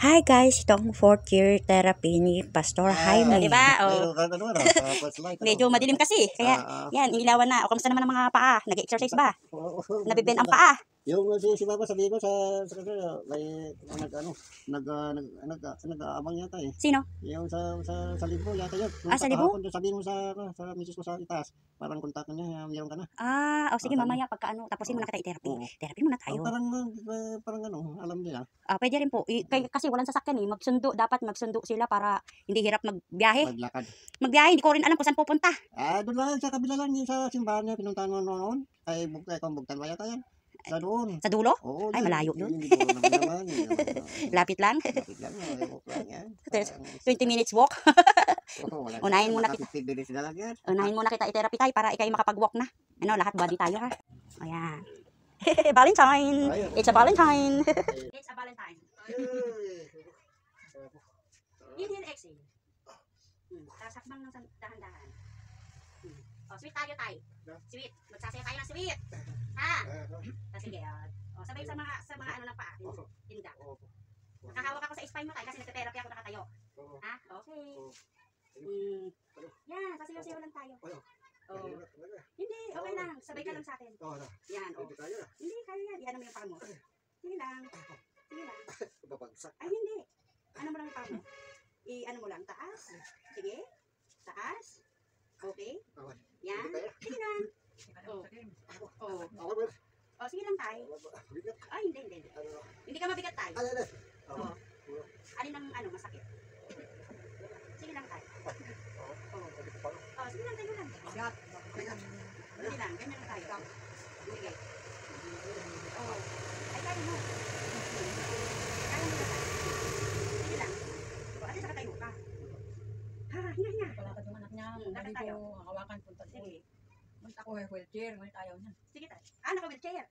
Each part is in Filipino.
Hi guys, itong 4th year therapy ni Pastor Jaime. Diba? Medyo madilim kasi. Kaya yan, inilawan na. O kamusta naman ang mga paa? Nag-exercise ba? Nabibend ang paa? Yung si Papa sabi ko sa kanila, may nag-aabang yata eh. Sino? Yung sa libro yata yun. Sa libro? Sabi mo sa misis ko sa itaas, parang kontakin niya, meron ka na. Sige mamaya pagka tapusin mo na kita i-therapy. Therapy muna tayo. Parang alam nila. Pwede rin po. Kasi walang sasakyan eh. Dapat magsundo sila para hindi hirap magbiyahe. Magbiyahe, hindi ko rin alam kung saan pupunta. Doon lang, sa kabila lang, yung sa simbahan niya, pinuntahan mo noon. Ay, bugtan ba yata yan? Sa doon. Sa dulo? Oo, ay, malayo doon. Lapit lang. Lapit lang. 20 minutes walk. Unahin muna kita. 50 minutes na lang yan. Unahin muna kita i-therapy tayo para ikay makapag-walk na. Lahat body tayo ha. Ayan. Valentine. It's a Valentine. It's a Valentine. Inhale, exhale. Tapos hakbang ng dahan-dahan. Sweet tayo tayo. Sweet. Magsasaya tayo ng sweet. Ha? Sige. Sabay sa mga ano ng paa. Tinda. Nakahawak ako sa spine mo tayo kasi nagte-therapy ako nakatayo. Ha? Okay. Yan. Sasayaw-sayaw lang tayo. Hindi. Okay lang. Sabay ka lang sa akin. Yan. Hindi. Kaya yan. Iyan mo yung paa mo. Sige lang. Sige lang. Ay, hindi. Ano mo lang yung paa mo? Ano mo lang. Taas. Sige. Taas. Okay. Yan. Sige lang. Sige lang tayo. Ay, hindi. Hindi ka mabigat tayo. Alin ang masakit? Sige lang tayo. Sige lang tayo lang. Sige lang, ganyan lang tayo. Sige. Ay, kaya mo. Kaya mo na tayo. Sige lang. Alin sa katayo ka? Hinga. Palakad yung anak niya, hindi ko hawakan punta doon. Sige. Ngunit ako wheelchair, ngunit ayaw niya. Sige tayo. Naka-wheelchair.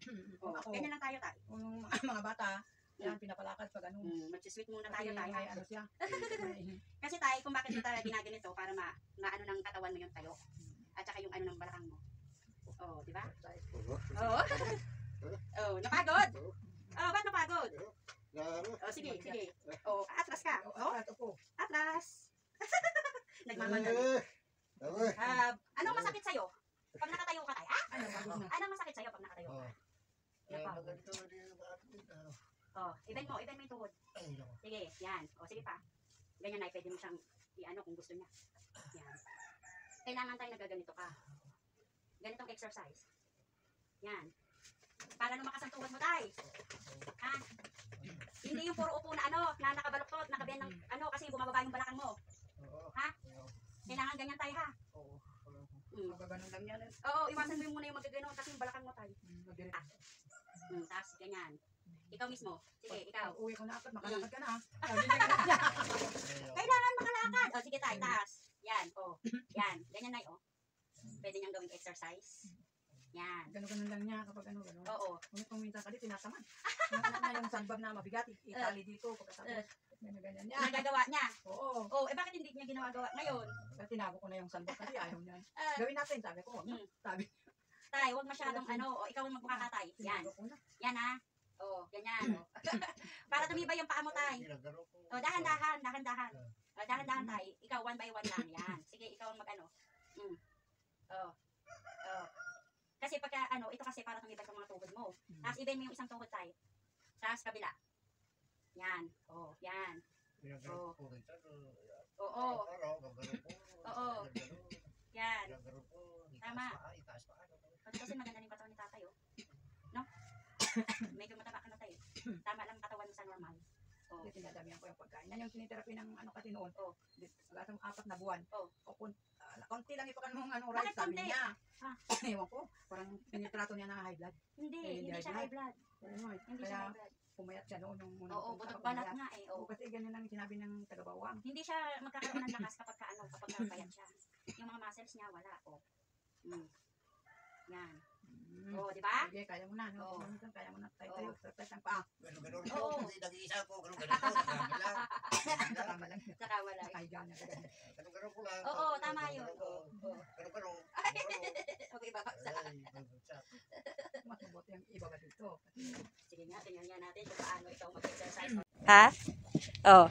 Ganyan lang tayo tayo. Yung mga bata, yan pinapalakad pag ano. Magsisweet muna tayo tayo. Ay, ano siya. Kasi tayo, kung bakit kita ginaganito para maano ng katawan mo yung tayo. At saka yung ano ng balakang mo. Di ba? Napagod? Ba't napagod? Sige. Atras ka. Atras. Nagmamagal. Anong masakit sa'yo? Pag nakatayo ka tayo? Anong masakit sa'yo pag nakatayo ka? Iban mo yung tuhod. Sige, yan. Sige pa. Ganyan na, pwede mo siyang i-ano kung gusto niya. Yan. Kailangan tayo nagaganito ka. Ganitong exercise. Yan. Para lumakas ang tuhod mo tayo. Ha? Hindi yung puro upo na na nakabaluktot, nakabiyan ng kasi bumababa yung balakang mo. Ha? Kailangan ganyan tayo ha. Magaganon lang yan. Iwasan mo yung muna yung magaganon kasi yung balakang mo tayo. Tapos ganyan. Ikaw mismo. Sige, ikaw. Uwi ko na agad, makalakad ka na. Kailangan makalakad. Sige tayo, taas. Yan, yan. Ganyan na Pwede niyang gawing exercise. Yan. Ganon lang niya kapag gano'n. Kung puminta ka dito, tinatamad. Yung sandbag na mabigat, itali dito. Pagkatapos, ganyan niya. Nagagawa niya? Oo. Bakit hindi niya ginagawa ngayon? Kasi tinago ko na yung sandbag kasi ayaw niya. Gawin natin, sabi ko. Sabi. Tay, huwag masyadong ikaw ang magpakakatay. Yan. Yan ha. Ganyan. Para tumibay yung paa mo tay. Dahan-dahan. Dahan-dahan tay. Ikaw, 1 by 1 lang. Yan. Sige, ikaw ang Kasi pagka ito kasi para tumibay sa mga tuhod mo. Tapos i-bend mo yung isang tuhod tay. Tapos kabila. Yan. Yan. Yan. Tama. Kasi maganda yung katawan ni tatay no? Medyo mataba ka na tayo. Tama lang katawan mo sa normal. Tinadamihan ko yung pagkain. Yan yung sinitherapy ng kasi noon. Lasang 4 na buwan. Konti lang ipakan mong rice sabi niya. Ewan ko. Parang tinitrato niya na high blood. Hindi siya high blood. Hindi siya high blood. Pumayat siya noon yung butot balat nga kasi ganyan lang sinabi ng taga-bawang. Hindi siya magkakaroon ng lakas kapag napayat siya. Yung mga muscles niya wala Yan. Di ba? Sige, kaya mo na, no? Kaya mo na tayo. Exercise ang paa. Ganun. Kasi nag-iisa ko. Ganun. Saka malang. Saka wala. Nakahiga niya. Ganun ko lang. Tama yun. Ganun. Okay, babaksa. mabuti ang ibaba dito. Sige nga, tingnan nga natin kung paano ikaw mag-exercise. Ha? Oh.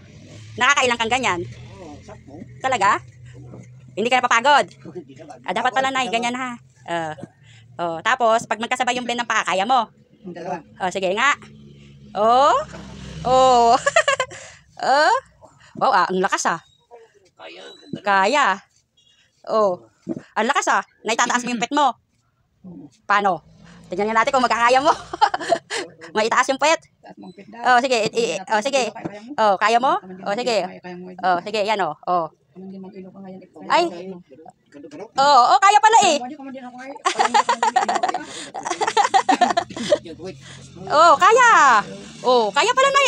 Nakakailang kang ganyan? Oo, sakto. Talaga? Hindi ka napapagod? Hindi naman. Dapat pala na, ganyan ha. Tapos, pag magkasabay yung blend ng paa, kaya mo? Yung dalawa. Sige nga. Oh. Oh. Wow, ang lakas Kaya. Oh. Ang lakas Naitataas mo yung pet mo. Paano? Tingnan nga natin kung magkakaya mo. Maitaas yung pet. Taas mong pit daw. Sige. Sige. Kaya mo? Sige. Sige, yan Ay. Kaya pala kaya. Kaya pala na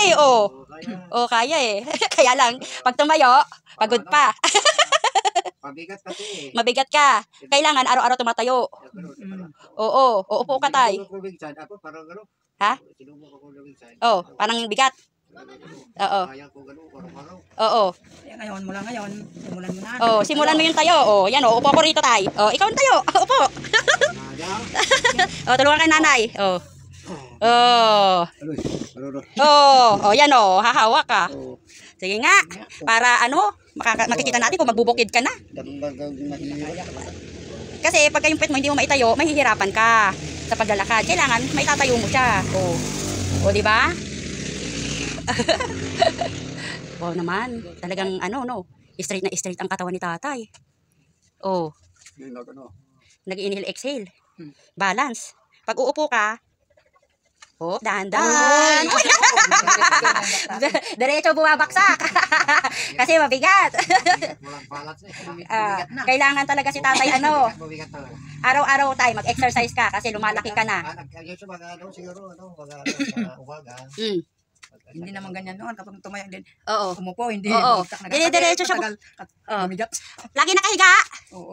kaya Kaya lang, pag tumayo, pagod pa. Mabigat kasi Mabigat ka. Kailangan araw-araw tumatayo. Uupo ka tay. Ako parang gano'n. Ha? Sinubok ako lumingsan. Parang bigat. Kaya ko gano'n, araw-araw. Kaya ngayon, mula ngayon, simulan mo na. Simulan mo yung tayo. Yan upo ko rito tay. Ikaw ang tayo. Upo. Tulungan ka nanay. Yan hahawa ka. Sige nga. Para makikita natin kung magbubukid ka na. Kasi pagka yung pet mo hindi mo maitayo, mahihirapan ka sa paglalakad. Kailangan maitatayo mo siya. Di ba? Wow naman. Talagang straight na straight ang katawan ni tatay. Nag-inhale exhale. Balance. Pag uupo ka, dahan-dahan. Diretso bumabaksak. Kasi mabigat. Kailangan talaga si tatay araw-araw tayo mag-exercise ka kasi lumalaki ka na. Hindi naman ganyan noon kapag tumayo din. Umupo, hindi. Diretso siya. Mabigat. Lagi nakahiga.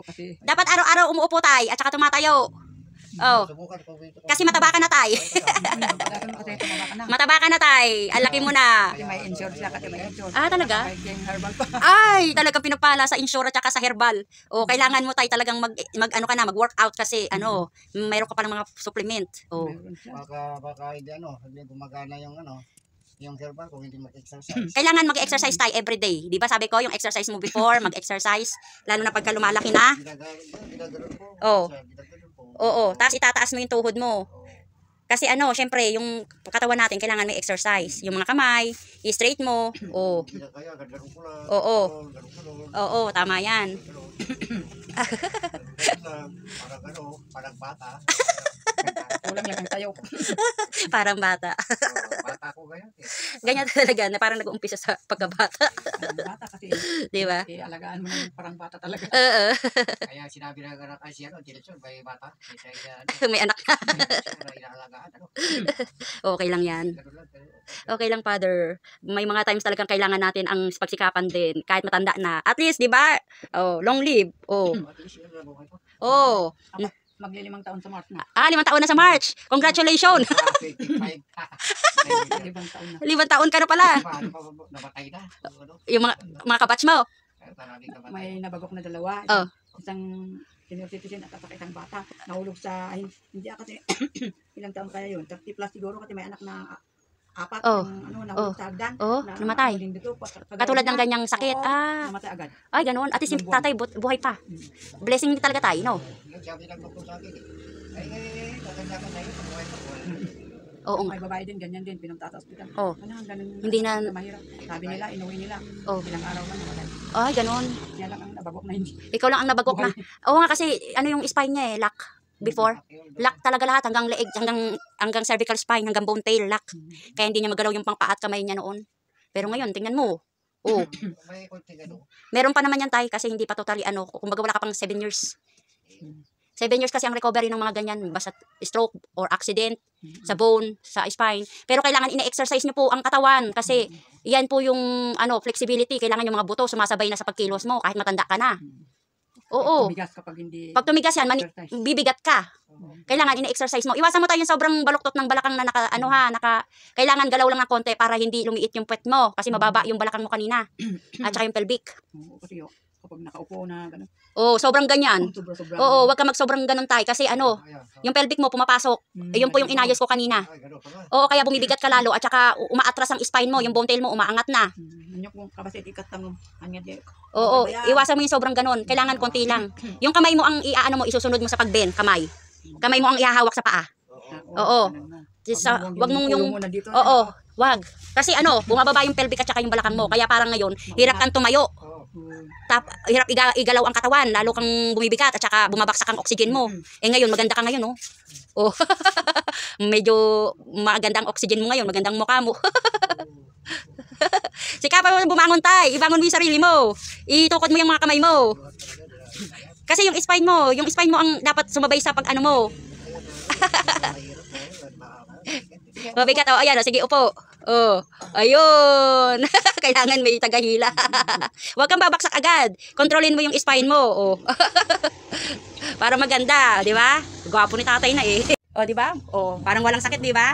Kasi dapat araw-araw umuupo tayo at saka tumatayo. Kasi mataba ka na tay. Mataba ka na tay. Ang laki mo na. Kasi may insure siya, kasi may insure. Talaga? May herbal pa. Ay, talagang pinapala sa insure at saka sa herbal. Kailangan mo tay talagang mag-workout kasi mayroon ka pa ng mga supplement. Baka hindi gumagana yung herbal kung hindi mag-exercise. Kailangan mag-exercise tayo every day. Di ba sabi ko, yung exercise mo before, mag-exercise. Lalo na pagka lumalaki na. Tapos itataas mo yung tuhod mo. Kasi syempre, yung katawan natin, kailangan may exercise. Yung mga kamay, i-straight mo. Tama yan. Parang bata. Kulang lang ang tayo. Parang bata. Bata ko ganyan. Ganyan talaga, na parang nag-uumpisa sa pagkabata. Bata kasi. Di ba? Alagaan mo ng parang bata talaga. Kaya sinabi na kasi direksyon, may bata. May anak na. Okay lang yan. Okay lang, Father. May mga times talagang kailangan natin ang pagsikapan din. Kahit matanda na. At least, di ba? Long live. Magli-5 taon sa March na. 5 taon na sa March. Congratulations. 5 taon na. 5 taon ka na pala. Namatay na. Yung mga kabatch mo. May nabagok na 2. Isang senior citizen at isang bata. Nahulog sa, hindi kasi, ilang taon kaya yun? 30 plus siguro kasi may anak na 4. Nahulog sa hagdan. Namatay. Katulad ng ganyang sakit. Namatay agad. Ay, ganoon. At least yung tatay buhay pa. Blessing talaga tayo, no? Sabi lang ko sa akin, tatanda ka na yun, buhay pa. May babae din, ganyan din, pinunta sa ospital. Ganun, hindi na mahirap. Sabi nila, inuwi nila. Ilang araw lang namatay. Ay, ganoon. Yan lang ang nabagok na hindi. Ikaw lang ang nabagok na. Oo nga kasi, yung spine niya lock. Before, lock talaga lahat hanggang leeg, hanggang cervical spine, hanggang bone tail, lock. Kaya hindi niya magalaw yung pang paa at kamay niya noon. Pero ngayon, tingnan mo. Meron pa naman yan tayo kasi hindi pa totally kumbaga wala ka pang 7 years. 7 years kasi ang recovery ng mga ganyan, basta stroke or accident sa bone, sa spine. Pero kailangan ina-exercise niyo po ang katawan kasi yan po yung flexibility. Kailangan yung mga buto sumasabay na sa pagkilos mo kahit matanda ka na. Tumigas kapag hindi. Pag tumigas yan, bibigat ka. Kailangan ina-exercise mo. Iwasan mo tayo yung sobrang baluktot ng balakang na kailangan galaw lang ng konti para hindi lumiit yung puwet mo kasi mababa yung balakang mo kanina. At saka yung pelvic. Kasi kapag nakaupo na gano'n. Oh, sobrang ganyan. Sobra-sobra. Oo, wag ka magsobrang ganun tay kasi ano, yung pelvic mo pumapasok. Yun po yung inayos ko kanina. Oo, kaya bumibigat ka lalo at saka umaatras ang spine mo, yung bone tail mo umaangat na. Ano kung kapasit ikatang hangad di. Oo, iwasan mo yung sobrang ganun. Kailangan konti lang. Yung kamay mo ang iaano mo, isusunod mo sa pag-bend, kamay. Kamay mo ang ihahawak sa paa. Oo. Wag mong yung oo, wag. Kasi ano, bumababa yung pelvic at saka yung balakang mo. Kaya parang ngayon, hirap kang tumayo. Hirap igalaw ang katawan, lalo kang bumibigat at saka bumabaksak ang oxygen mo. Eh ngayon, maganda ka ngayon, oh. Oh. Medyo maganda ang oxygen mo ngayon, magandang mukha mo. Sikapan mo bumangon tay, ibangon mo yung sarili mo. Itukod mo yung mga kamay mo. Kasi yung spine mo ang dapat sumabay sa pag ano mo. Mabigat, oh, ayan, oh, sige, upo. Oh, ayun. Kailangan may tagahila. Huwag kang babaksak agad. Kontrolin mo yung spine mo. Oh. Para maganda, di ba? Gwapo ni tatay na eh. Oh, di ba? Oh, parang walang sakit, di ba?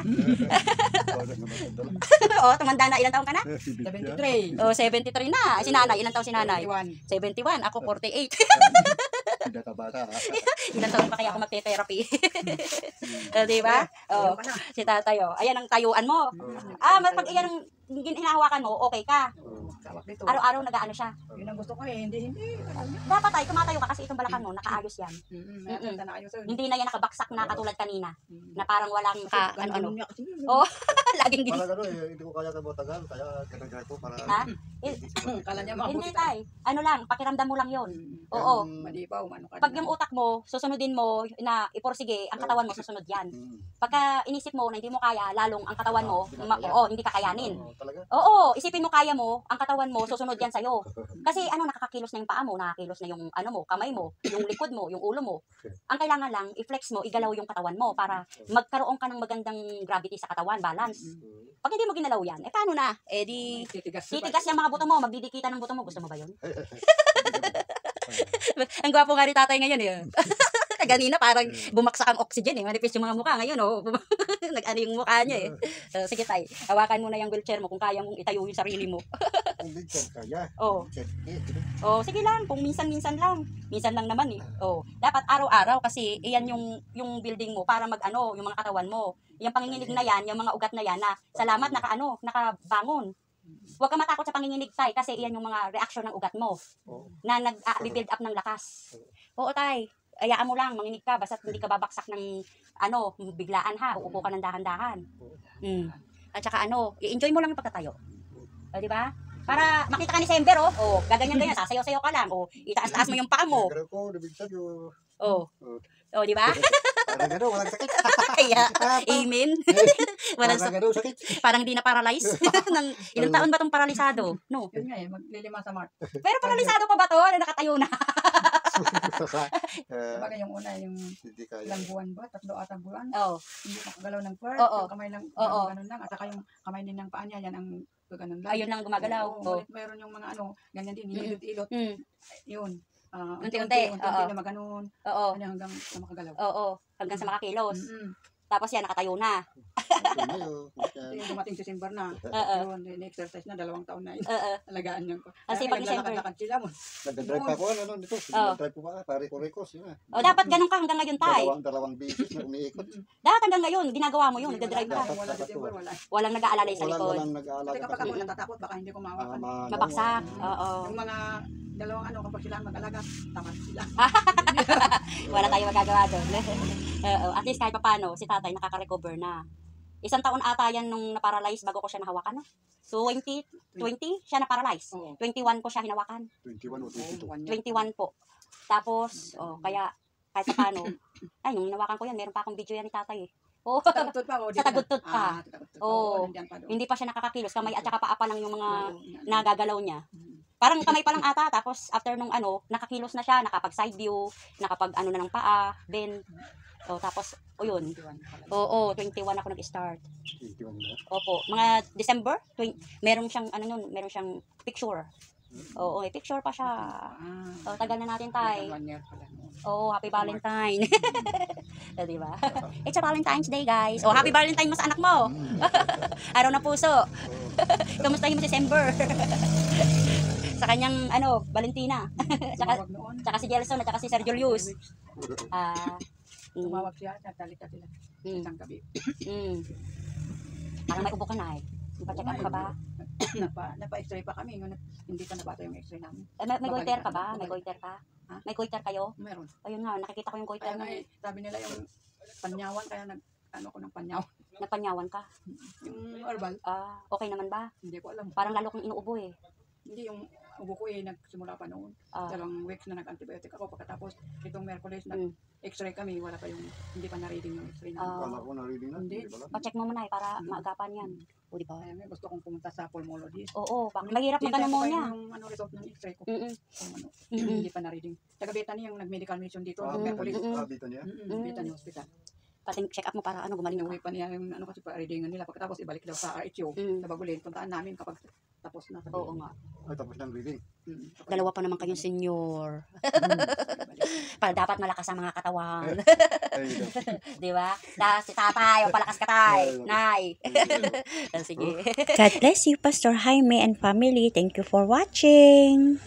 Oh, tumanda na. Ilang taon ka na? 73. Oh, 73 na. Si nanay, ilang taon si nanay? 71. Ako 48. Ilang taon pa kaya ako magte-therapy? Di ba? Oh, si tatay, oh. Ayan ang tayuan mo. Pag iyan ang hinahawakan mo, okay ka. Araw-araw nag-aano siya. Yun ang gusto ko eh. Hindi. Dapat ay tumatayo ka kasi itong balakang mo, nakaayos yan. Hindi na yan nakabaksak na katulad kanina. Na parang walang ano. Oh, laging gini. Hindi ko kaya matagal, kaya ganagay ko para... Ha? Kala niya Hindi tay. Ano lang, pakiramdam mo lang yon. Oo. Malibaw, mano ka. Pag yung utak mo, susunodin mo na iporsige, ang katawan mo susunod yan. Pagka inisip mo na hindi mo kaya, lalong ang katawan mo, hindi kakayanin. Oo, isipin mo kaya mo, ang katawan mo, susunod yan sa'yo. Kasi ano, nakakakilos na yung paa mo, nakakilos na yung ano mo, kamay mo, yung likod mo, yung ulo mo. Ang kailangan lang, i-flex mo, igalaw yung katawan mo para magkaroon ka ng magandang gravity sa katawan, balance. Pag hindi mo ginalaw yan, paano na? Titigas yung mga buto mo, magdidikitan ng buto mo. Gusto mo ba yun? Ang gwapo nga rin tatay ngayon eh. Ganina parang bumaksak ang oxygen eh. Manipis yung mga mukha ngayon oh. Nag-ano yung mukha niya eh. Sige tay, hawakan mo na yung wheelchair mo kung kaya mong itayo yung sarili mo. Oh. Oh, sige lang, kung minsan-minsan lang. Minsan lang naman eh. Oh, dapat araw-araw kasi iyan yung building mo para mag-ano, yung mga katawan mo. Yung panginginig na yan, yung mga ugat na yan na salamat nakabangon. Huwag ka matakot sa panginginig tay kasi iyan yung mga reaction ng ugat mo na nag-build up ng lakas. Oo tay, ayaan mo lang, manginig ka basta hindi ka babaksak ng biglaan ha, uupo ka ng dahan-dahan. At saka i-enjoy mo lang yung pagkatayo. O, di ba? Para makita ka ni Sember gaganyan-ganyan, sasayaw-sayaw ka lang, itaas-taas mo yung paa mo. Oh, di ba? Walang sakit. Kaya, amen. Walang sakit. Parang di na paralyze. Ilang taon ba tong paralisado? No. Yun nga eh, maglilima sa Mart. Pero paralisado pa ba to? Nakatayo na. Sabagay yung una, yung ilang buwan ba? 3 atang buwan. Oo. Hindi makagalaw ng part. Yung kamay lang, ganun lang. At saka yung kamay din ng paa niya, yan ang ganun lang. Ayun lang gumagalaw. Mayroon yung mga ganyan din, ilot-ilot. Yun. Unti-unti. Unti-unti na maganon. Oo. Hanggang sa makagalaw. Oo. Hanggang sa makakilos. Tapos yan, nakatayo na. Yung dumating si Simbar na. Yun, in-exercise na, 2 taon na yun. Alagaan niya ko. Kasi pag December. Naglalakad sila mo. Nagdadrive pa ako, dito. Nagdadrive po ba? Pare-ko-rekos. Dapat ganun ka hanggang ngayon tay. Dalawang bisis na umiikot. Dapat hanggang ngayon, ginagawa mo yun, nagdadrive ka. Wala December, wala. Walang nag-aalalay sa likod. Walang nag-aalala. Kasi kapag ako natatakot, baka hindi ko mawakan. Mabaksak. Oo. Yung mga dalawang kapag sila mag-alaga, tamad sila. Wala tayong magagawa doon. At least kahit paano, si tatay nakaka-recover na. 1 taon ata yan nung na-paralyze bago ko siya nahawakan. So, 20 siya na-paralyze. 21 ko siya hinawakan. 21 o 22? 21 po. Tapos, kaya kahit paano, nung hinawakan ko yan, meron pa akong video yan ni tatay eh. Sa tagutod pa. Sa tagutod pa. Nandiyan pa doon. Hindi pa siya nakakakilos. Kamay at saka paa pa lang yung mga nagagalaw niya. Parang kamay pa lang ata, tapos after nung nakakilos na siya, nakapag side view, nakapag na ng paa, bend. Tapos, yun. 21 ako nag-start. 21 na? Opo, mga December, meron siyang, meron siyang picture. May picture pa siya. Tagal na natin tay. 1 year pala. Happy Valentine. Diba? It's a Valentine's Day, guys. Happy Valentine mo sa anak mo. Araw ng puso. Kamustahin mo si December. Sa kanyang, Valentina. Tumawag noon. Tsaka si Gelson at tsaka si Sir Julius. Tumawag siya, nagtalika sila. Isang gabi. Parang may ubo ka na eh. Ipa-check up ka ba? Napa-x-ray pa kami. Ngunit hindi pa nabata yung x-ray namin. May goiter ka ba? May goiter ka? Ha? May goiter kayo? Meron. Ayun nga, nakikita ko yung goiter Kaya mo. nga sabi nila yung panyawan, kaya ako ng panyawan. Napanyawan ka. Yung herbal, Okay naman ba? hindi ko alam. Parang lalo kong inuubo eh. Hindi, yung ubo ko nagsimula pa noon. 2 weeks na nag-antibiotic ako. Pagkatapos, itong Merkulis, nag-x-ray kami. Wala pa hindi pa na-reading yung x-ray namin. Kala ko na-reading na. Hindi. Pa-check mo muna eh, para maagapan yan. O, di ba? Kaya may gusto kong pumunta sa pulmonologist. Oo, mahirap magka-pneumonia. Yung result ng x-ray ko. Mm-mm. Hindi pa na-reading. Taga Bethany yung nag-medical mission dito. Merkulis. Dito niya. Bethany Hospital. Pating check up mo para gumaling Inuwi ka. pa niya yung kasi pa-readingan nila. Pagkatapos ibalik daw sa RHO. Sa Bagulin. Puntaan namin kapag tapos na. Oo nga. Ay, tapos ng reading. Dalawa pa naman kayong senior. Para dapat malakas ang mga katawan. Di ba? Si tatay, o palakas ka tay. Nay. Sige. God bless you, Pastor Jaime and family. Thank you for watching.